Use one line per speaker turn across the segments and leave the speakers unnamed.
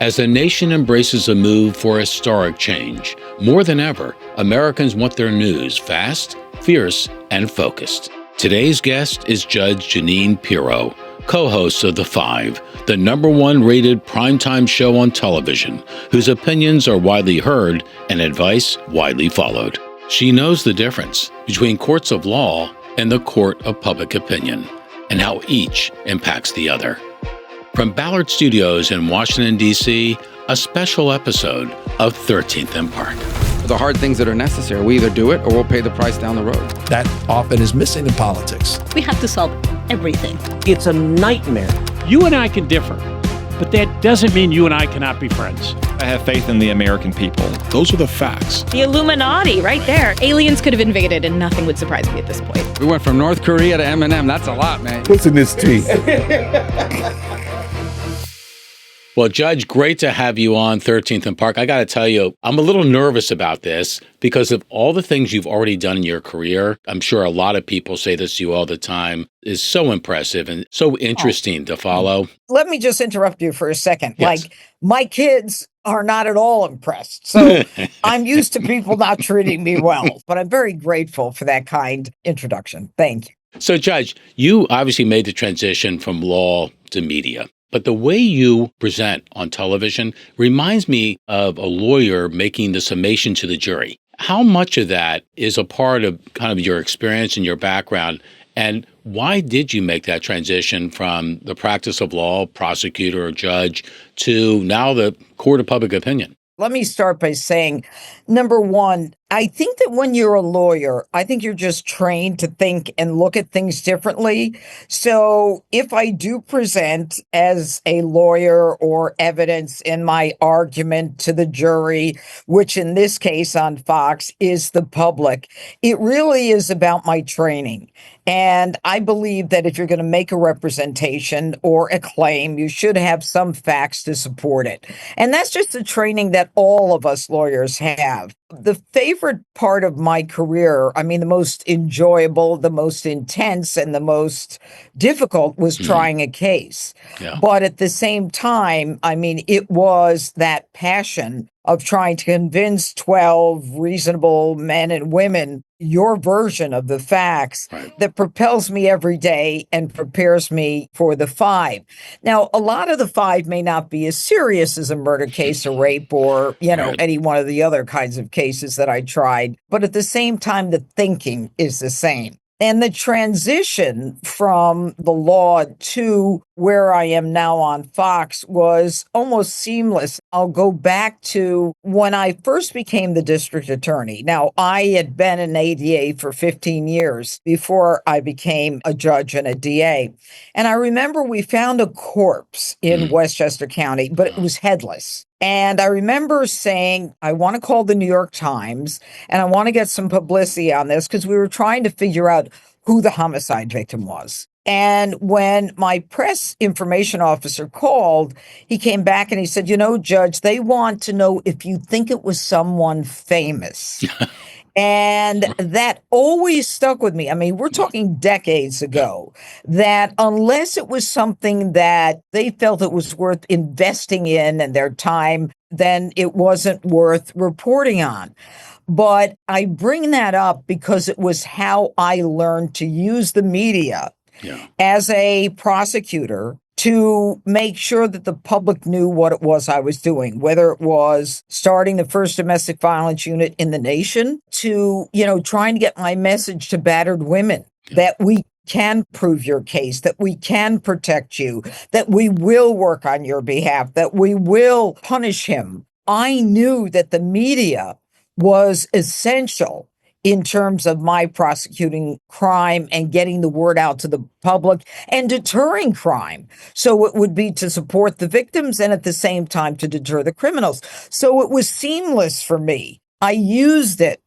As the nation embraces a move for historic change, more than ever, Americans want their news fast, fierce, and focused. Today's guest is Judge Jeanine Pirro, co-host of The Five, the #1 rated primetime show on television, whose opinions are widely heard and advice widely followed. She knows the difference between courts of law and the court of public opinion, and how each impacts the other. From Ballard Studios in Washington, D.C., a special episode of 13th and Park.
The hard things that are necessary, we either do it or we'll pay the price down the road.
That often is missing in politics.
We have to solve everything.
It's a nightmare.
You and I can differ, but that doesn't mean you and I cannot be friends.
I have faith in the American people.
Those are the facts.
The Illuminati, right there. Aliens could have invaded and nothing would surprise me at this point.
We went from North Korea to Eminem. That's a lot, man.
What's in this tea?
Well, Judge, great to have you on 13th and Park. I got to tell you, I'm a little nervous about this because of all the things you've already done in your career. I'm sure a lot of people say this to you all the time. It's so impressive and so interesting to follow.
Let me just interrupt you for a second.
Yes.
Like, my kids are not at all impressed. So I'm used to people not treating me well, but I'm very grateful for that kind introduction. Thank you.
So, Judge, you obviously made the transition from law to media. But the way you present on television reminds me of a lawyer making the summation to the jury. How much of that is a part of kind of your experience and your background? And why did you make that transition from the practice of law, prosecutor or judge, to now the court of public opinion?
Let me start by saying, number one, I think that when you're a lawyer, I think you're just trained to think and look at things differently. So if I do present as a lawyer or evidence in my argument to the jury, which in this case on Fox is the public, it really is about my training. And I believe that if you're going to make a representation or a claim, you should have some facts to support it. And that's just the training that all of us lawyers have. The favorite part of my career, I mean, the most enjoyable, the most intense, and the most difficult was trying a case.
Yeah.
But at the same time, I mean, it was that passion of trying to convince 12 reasonable men and women your version of the facts that propels me every day and prepares me for the five. Now, a lot of the five may not be as serious as a murder case or rape or, any one of the other kinds of cases that I tried. But at the same time, the thinking is the same. And the transition from the law to where I am now on Fox was almost seamless. I'll go back to when I first became the district attorney. Now, I had been an ADA for 15 years before I became a judge and a DA. And I remember we found a corpse in Westchester County, but it was headless. And I remember saying, I want to call the New York Times and I want to get some publicity on this because we were trying to figure out who the homicide victim was. And when my press information officer called, he came back and he said, Judge, they want to know if you think it was someone famous. And that always stuck with me. I mean, we're talking decades ago, that unless it was something that they felt it was worth investing in and their time, then it wasn't worth reporting on. But I bring that up because it was how I learned to use the media as a prosecutor to make sure that the public knew what it was I was doing, whether it was starting the first domestic violence unit in the nation to, trying to get my message to battered women that we can prove your case, that we can protect you, that we will work on your behalf, that we will punish him. I knew that the media was essential in terms of my prosecuting crime and getting the word out to the public and deterring crime. So it would be to support the victims and at the same time to deter the criminals. So it was seamless for me. I used it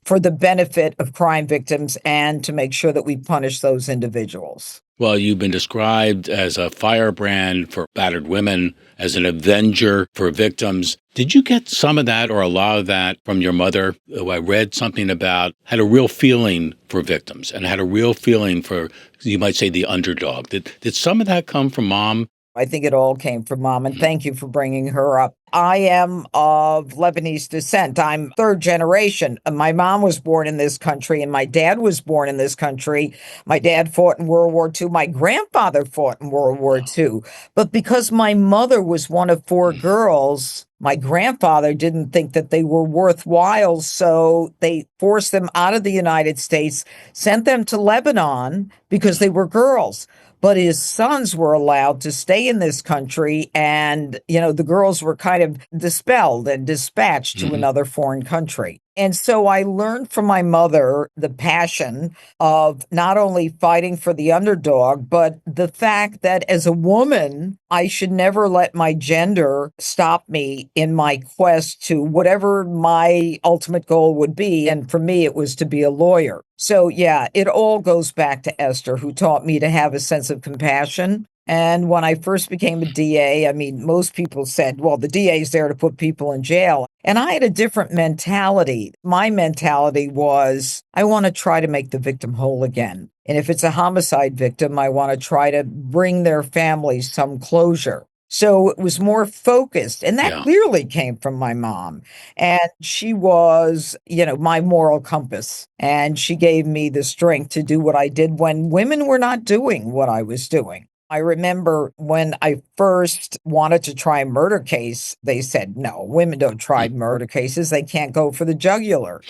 for the benefit of crime victims and to make sure that we punish those individuals.
Well, you've been described as a firebrand for battered women, as an avenger for victims. Did you get some of that or a lot of that from your mother, who I read something about, had a real feeling for victims and had a real feeling for, you might say, the underdog? Did some of that come from Mom?
I think it all came from mom, and thank you for bringing her up. I am of Lebanese descent. I'm third generation. My mom was born in this country, and my dad was born in this country. My dad fought in World War II. My grandfather fought in World War II. But because my mother was one of four girls, my grandfather didn't think that they were worthwhile, so they forced them out of the United States, sent them to Lebanon because they were girls. But his sons were allowed to stay in this country, and, the girls were kind of dispelled and dispatched to another foreign country. And so I learned from my mother the passion of not only fighting for the underdog, but the fact that as a woman, I should never let my gender stop me in my quest to whatever my ultimate goal would be. And for me, it was to be a lawyer. So yeah, it all goes back to Esther, who taught me to have a sense of compassion. And when I first became a DA, most people said, well, the DA is there to put people in jail. And I had a different mentality. My mentality was, I want to try to make the victim whole again. And if it's a homicide victim, I want to try to bring their family some closure. So it was more focused. And that clearly came from my mom. And she was, my moral compass. And she gave me the strength to do what I did when women were not doing what I was doing. I remember when I first wanted to try a murder case, they said, no, women don't try murder cases. They can't go for the jugular.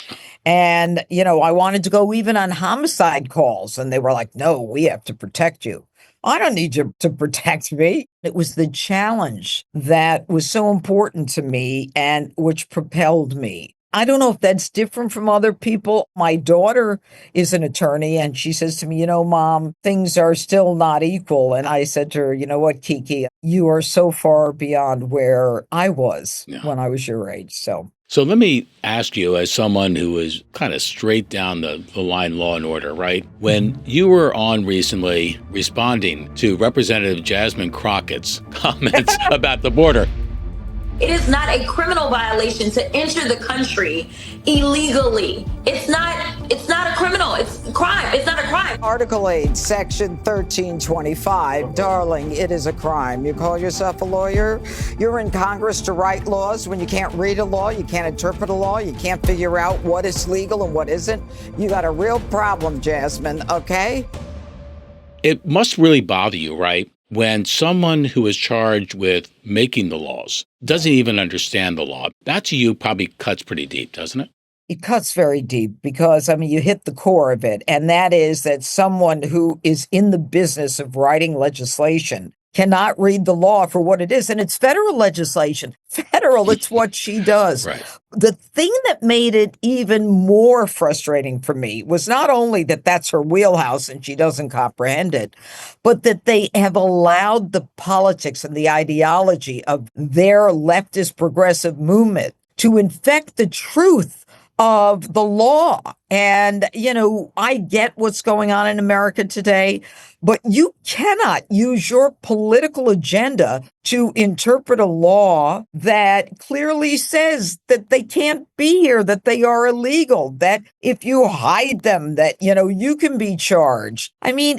And, I wanted to go even on homicide calls. And they were like, no, we have to protect you. I don't need you to protect me. It was the challenge that was so important to me and which propelled me. I don't know if that's different from other people. My daughter is an attorney, and she says to me, Mom, things are still not equal. And I said to her, you know what, Kiki, you are so far beyond where I was when I was your age. So
let me ask you, as someone who is kind of straight down the line law and order, right? When you were on recently responding to Representative Jasmine Crockett's comments about the border,
it is not a criminal violation to enter the country illegally. It's not a criminal. It's a crime. It's not a crime.
Article 8, Section 1325. Darling, it is a crime. You call yourself a lawyer? You're in Congress to write laws. When you can't read a law, you can't interpret a law, you can't figure out what is legal and what isn't. You got a real problem, Jasmine, okay?
It must really bother you, right? When someone who is charged with making the laws doesn't even understand the law. That to you probably cuts pretty deep, doesn't it?
It cuts very deep because, you hit the core of it. And that is that someone who is in the business of writing legislation cannot read the law for what it is. And it's federal legislation. Federal, it's what she does.
Right.
The thing that made it even more frustrating for me was not only that that's her wheelhouse and she doesn't comprehend it, but that they have allowed the politics and the ideology of their leftist progressive movement to infect the truth of the law. And, I get what's going on in America today, but you cannot use your political agenda to interpret a law that clearly says that they can't be here, that they are illegal, that if you hide them, that, you can be charged.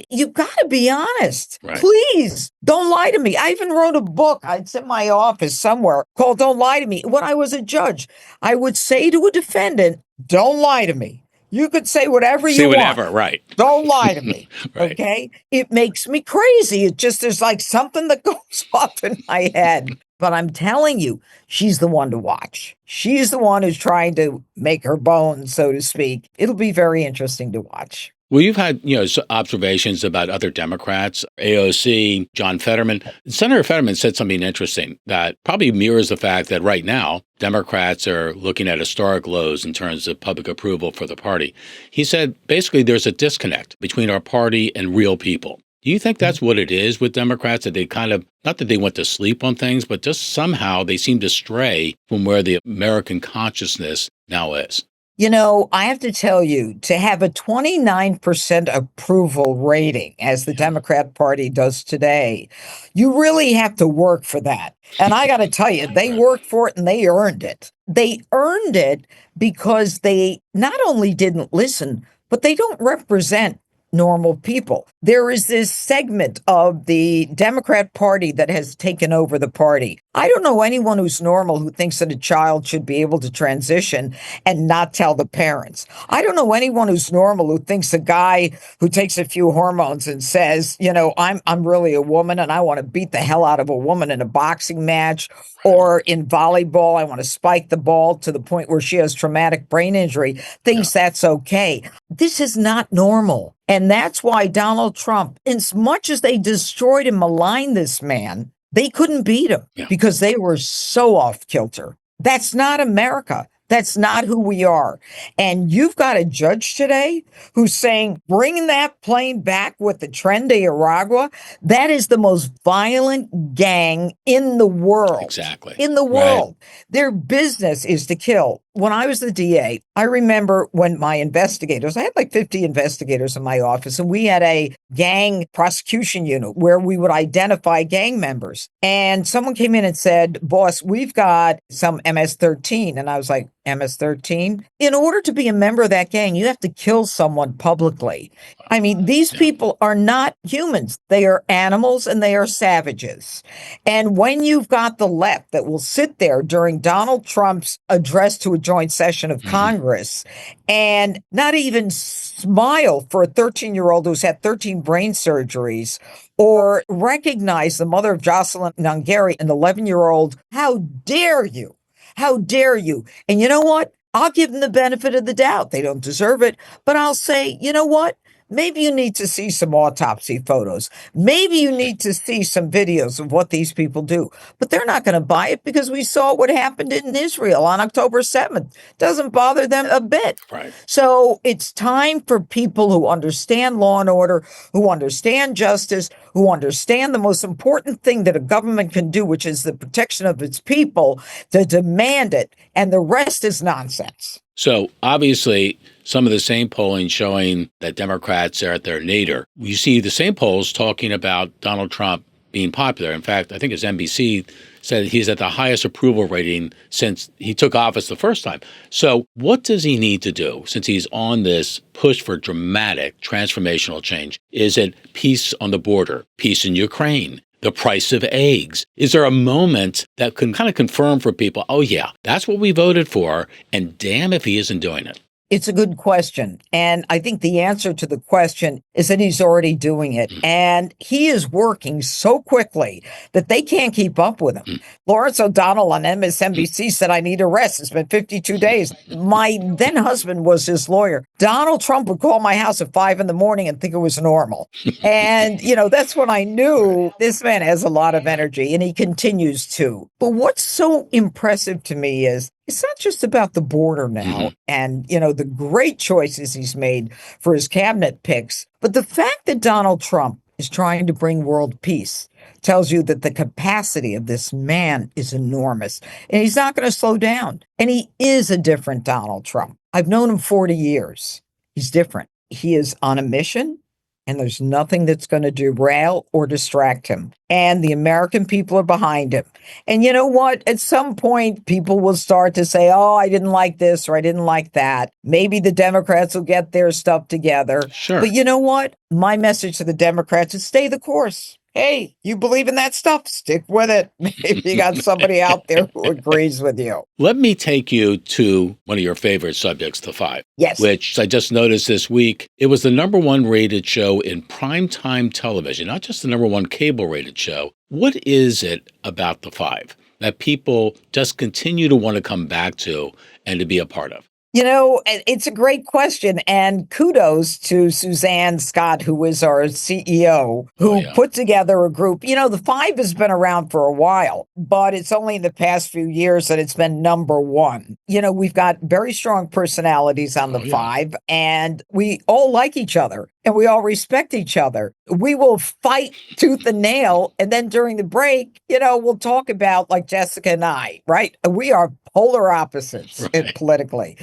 You've got to be honest.
Right.
Please don't lie to me. I even wrote a book. It's in my office somewhere called Don't Lie to Me. When I was a judge, I would say to a defendant, don't lie to me. You could say whatever you want.
Say whatever, right.
Don't lie to me,
Right.
okay? It makes me crazy. It just, there's like something that goes off in my head. But I'm telling you, she's the one to watch. She's the one who's trying to make her bones, so to speak. It'll be very interesting to watch.
Well, you've had, observations about other Democrats, AOC, John Fetterman. Senator Fetterman said something interesting that probably mirrors the fact that right now, Democrats are looking at historic lows in terms of public approval for the party. He said, basically, there's a disconnect between our party and real people. Do you think that's what it is with Democrats, that they kind of, not that they went to sleep on things, but just somehow they seem to stray from where the American consciousness now is?
I have to tell you, to have a 29% approval rating, as the Democrat Party does today, you really have to work for that. And I got to tell you, they worked for it and they earned it. They earned it because they not only didn't listen, but they don't represent normal people. There is this segment of the Democrat Party that has taken over the party. I don't know anyone who's normal who thinks that a child should be able to transition and not tell the parents. I don't know anyone who's normal who thinks a guy who takes a few hormones and says, I'm really a woman and I want to beat the hell out of a woman in a boxing match or in volleyball, I want to spike the ball to the point where she has traumatic brain injury, thinks that's okay. This is not normal. And that's why Donald Trump, as much as they destroyed and maligned this man, they couldn't beat him because they were so off kilter. That's not America. That's not who we are. And you've got a judge today who's saying, bring that plane back with the Tren de Aragua. That is the most violent gang in the world.
Exactly.
In the world. Right. Their business is to kill. When I was the DA, I remember when my investigators, I had like 50 investigators in my office, and we had a gang prosecution unit where we would identify gang members. And someone came in and said, boss, we've got some MS-13. And I was like, MS-13? In order to be a member of that gang, you have to kill someone publicly. I mean, these people are not humans. They are animals and they are savages. And when you've got the left that will sit there during Donald Trump's address to a joint session of Congress and not even smile for a 13-year-old who's had 13 brain surgeries or recognize the mother of Jocelyn Nungari, an 11-year-old, how dare you? How dare you? And you know what? I'll give them the benefit of the doubt. They don't deserve it. But I'll say, you know what? Maybe you need to see some autopsy photos. Maybe you need to see some videos of what these people do. But they're not going to buy it because we saw what happened in Israel on October 7th. Doesn't bother them a bit.
Right.
So it's time for people who understand law and order, who understand justice, who understand the most important thing that a government can do, which is the protection of its people, to demand it. And the rest is nonsense.
So obviously, some of the same polling showing that Democrats are at their nadir. You see the same polls talking about Donald Trump being popular. In fact, I think it's NBC said he's at the highest approval rating since he took office the first time. So what does he need to do since he's on this push for dramatic transformational change? Is it peace on the border, peace in Ukraine, the price of eggs? Is there a moment that can kind of confirm for people, oh yeah, that's what we voted for, and damn if he isn't doing it?
It's a good question. And I think the answer to the question is that he's already doing it. And he is working so quickly that they can't keep up with him. Lawrence O'Donnell on MSNBC said, I need a rest. It's been 52 days. My then husband was his lawyer. Donald Trump would call my house at 5 a.m. and think it was normal. And, that's when I knew this man has a lot of energy, and he continues to. But what's so impressive to me is it's not just about the border now and, the great choices he's made for his cabinet picks, but the fact that Donald Trump is trying to bring world peace tells you that the capacity of this man is enormous, and he's not going to slow down. And he is a different Donald Trump. I've known him 40 years. He's different. He is on a mission, and there's nothing that's going to derail or distract him. And the American people are behind him. And you know what? At some point, people will start to say, oh, I didn't like this or I didn't like that. Maybe the Democrats will get their stuff together.
Sure.
But you know what? My message to the Democrats is stay the course. Hey, you believe in that stuff? Stick with it. Maybe you got somebody out there who agrees with you.
Let me take you to one of your favorite subjects, The Five.
Yes.
Which I just noticed this week. It was the number one rated show in primetime television, not just the number one cable rated show. What is it about The Five that people just continue to want to come back to and to be a part of?
It's a great question. And kudos to Suzanne Scott, who is our CEO, who put together a group. The Five has been around for a while, but it's only in the past few years that it's been number one. We've got very strong personalities on the Five, and we all like each other. And we all respect each other. We will fight tooth and nail. And then during the break, we'll talk about like Jessica and I, right? We are polar opposites politically.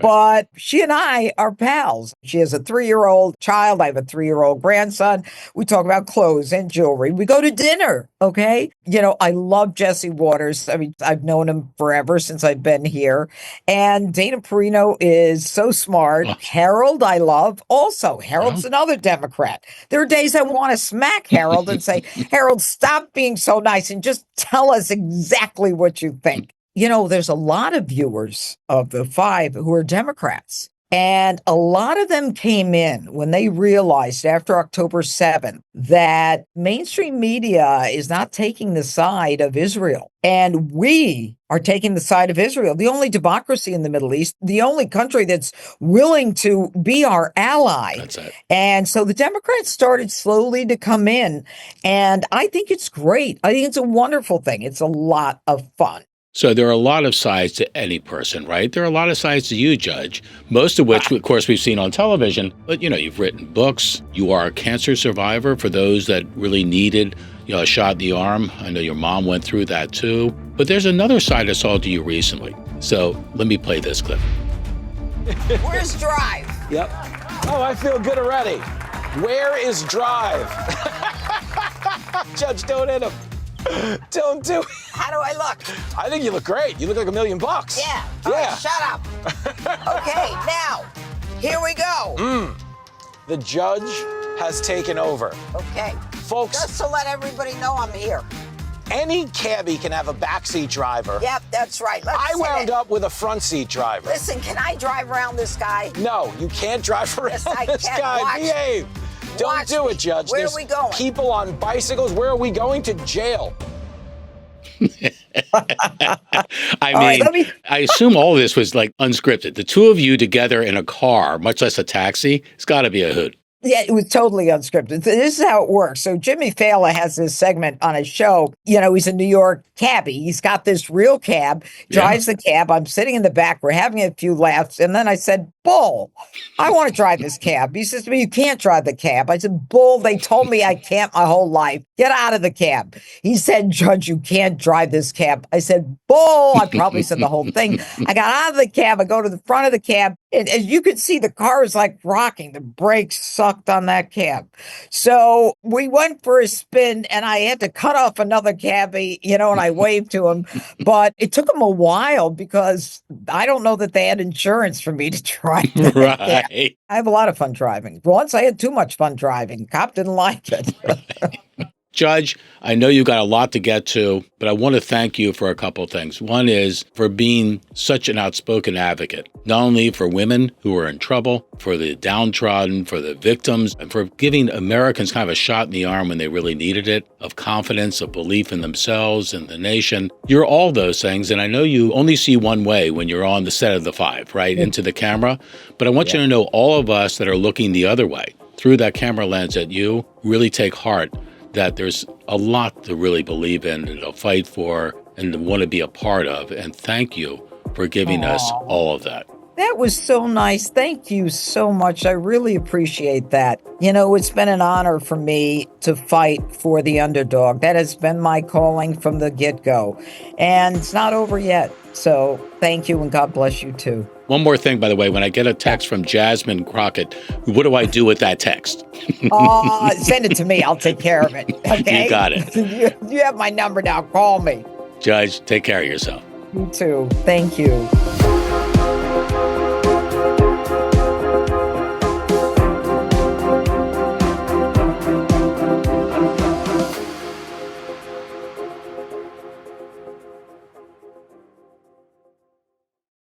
But she and I are pals. She has a 3-year-old child. I have a 3-year-old grandson. We talk about clothes and jewelry. We go to dinner, okay? I love Jesse Waters. I mean, I've known him forever since I've been here. And Dana Perino is so smart.
Oh.
Harold, I love. Also, Harold's another Democrat. There are days I want to smack Harold and say, Harold, stop being so nice and just tell us exactly what you think. There's a lot of viewers of the 5 who are Democrats. And a lot of them came in when they realized after October 7th that mainstream media is not taking the side of Israel. And we are taking the side of Israel, the only democracy in the Middle East, the only country that's willing to be our ally.
That's it.
And so the Democrats started slowly to come in. And I think it's great. I think it's a wonderful thing. It's a lot of fun.
So there are a lot of sides to any person, right? There are a lot of sides to you, Judge, most of which, of course, we've seen on television. But, you've written books. You are a cancer survivor for those that really needed a shot in the arm. I know your mom went through that, too. But there's another side I saw to you recently. So let me play this clip.
Where's Drive?
Yep. Oh, I feel good already. Where is Drive? Judge, don't hit him. Don't do it.
How do I look?
I think you look great. You look like $1 million.
Yeah.
Yeah.
Right, shut up. Okay, now, here we go.
The judge has taken over.
Okay.
Folks,
Just to let everybody know I'm here.
any cabbie can have a backseat driver.
Yep, that's right.
I wound up with a front seat driver.
Listen, can I drive around this guy?
No, you can't drive around
Yes, I
this
can.
guy.
Watch.
Behave. Don't
Watch
do
me.
it, Judge.
Where
There's
are we going?
people on bicycles. Where are we going? To jail.
I assume all this was like unscripted. The two of you together in a car, much less a taxi, it's got to be a hoot.
Yeah, it was totally unscripted. This is how it works. So Jimmy Fallon has this segment on his show. You know, he's a New York cabbie. He's got this real cab, drives the cab. I'm sitting in the back. We're having a few laughs. And then I said, Bull, I want to drive this cab. He says to me, you can't drive the cab. I said, Bull, they told me I can't my whole life. Get out of the cab. He said, Judge, you can't drive this cab. I said, Bull. I probably said the whole thing. I got out of the cab. I go to the front of the cab. And as you could see, the car is like rocking. The brakes sucked on that cab. So we went for a spin and I had to cut off another cabbie, you know, and I waved to him. But it took him a while because I don't know that they had insurance for me to drive.
Right.
I have a lot of fun driving. Once I had too much fun driving. Cop didn't like it.
Judge, I know you got a lot to get to, but I want to thank you for a couple of things. One is for being such an outspoken advocate, not only for women who are in trouble, for the downtrodden, for the victims, and for giving Americans kind of a shot in the arm when they really needed it, of confidence, of belief in themselves and the nation. You're all those things, and I know you only see one way when you're on the set of The Five, right, into the camera. But I want you to know all of us that are looking the other way, through that camera lens at you, really take heart that there's a lot to really believe in and to fight for and to want to be a part of. And thank you for giving us all of that.
That was so nice. Thank you so much. I really appreciate that. You know, it's been an honor for me to fight for the underdog. That has been my calling from the get-go. And it's not over yet. So thank you, and God bless you too.
One more thing, by the way, when I get a text from Jasmine Crockett, what do I do with that text?
Send it to me. I'll take care of it. Okay?
You got it.
You have my number now. Call me.
Judge, take care of yourself.
You too. Thank you.